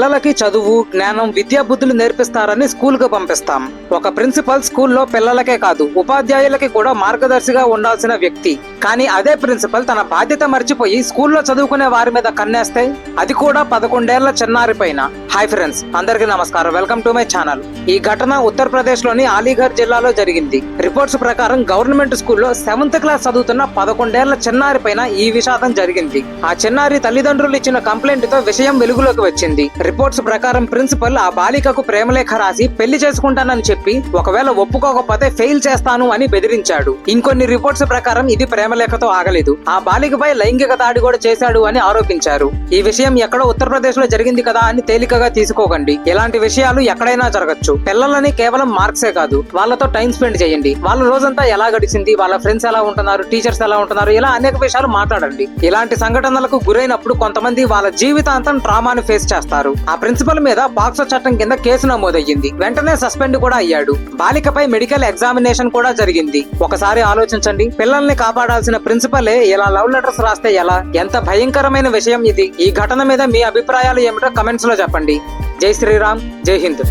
పిల్లలకి చదువు, జ్ఞానం, విద్యా బుద్ధులు నేర్పిస్తారని స్కూల్ కు పంపిస్తాం. ఒక ప్రిన్సిపల్ స్కూల్లో పిల్లలకే కాదు ఉపాధ్యాయులకి కూడా మార్గదర్శిగా ఉండాల్సిన వ్యక్తి. కానీ అదే ప్రిన్సిపల్ తన బాధ్యత మర్చిపోయి స్కూల్లో చదువుకునే వారి మీద కన్నేస్తే, అది కూడా 11 ఏళ్ల చిన్నారి పైన. హాయ్ ఫ్రెండ్స్, అందరికీ నమస్కారం. Welcome to my channel. ఈ ఘటన ఉత్తరప్రదేశ్ లోని అలీఘర్ జిల్లాలో జరిగింది. రిపోర్ట్స్ ప్రకారం గవర్నమెంట్ స్కూల్లో 7th క్లాస్ చదువుతున్న 11 ఏళ్ల చిన్నారి పైన ఈ విషాదం జరిగింది. ఆ చిన్నారి తల్లిదండ్రులు ఇచ్చిన కంప్లైంట్ తో విషయం వెలుగులోకి వచ్చింది. రిపోర్ట్స్ ప్రకారం ప్రిన్సిపల్ ఆ బాలికకు ప్రేమలేఖ రాసి పెళ్లి చేసుకుంటానని చెప్పి, ఒకవేళ ఒప్పుకోకపోతే ఫెయిల్ చేస్తాను అని బెదిరించాడు. ఇంకొన్ని రిపోర్ట్స్ ప్రకారం ఇది ప్రేమలేఖతో ఆగలేదు. ఆ బాలికపై లైంగిక దాడి కూడా చేశాడు అని ఆరోపించారు. ఈ విషయం ఎక్కడో ఉత్తరప్రదేశ్ లో జరిగింది కదా అని తేలికగా తీసుకోకండి. ఇలాంటి విషయాలు ఎక్కడైనా జరగచ్చు. పిల్లలని కేవలం మార్క్సే కాదు, వాళ్ళతో టైం స్పెండ్ చేయండి. వాళ్ళ రోజంతా ఎలా గడిచింది, వాళ్ళ ఫ్రెండ్స్ ఎలా ఉంటున్నారు, టీచర్స్ ఎలా ఉంటున్నారు, ఇలా అనేక విషయాలు మాట్లాడండి. ఇలాంటి సంఘటనలకు గురైనప్పుడు కొంతమంది వాళ్ళ జీవితాంతం ట్రామాని ఫేస్ చేస్తారు. ఆ ప్రిన్సిపల్ మీద పాక్సో చట్టం కింద కేసు నమోదయ్యింది. వెంటనే సస్పెండ్ కూడా అయ్యాడు. బాలికపై మెడికల్ ఎగ్జామినేషన్ కూడా జరిగింది. ఒకసారి ఆలోచించండి, పిల్లల్ని కాపాడాల్సిన ప్రిన్సిపలే ఇలా లవ్ లెటర్స్ రాస్తే ఎలా? ఎంత భయంకరమైన విషయం ఇది. ఈ ఘటన మీద మీ అభిప్రాయాలు ఏమిటో కమెంట్స్ లో చెప్పండి. జై శ్రీరామ్, జై హింద్.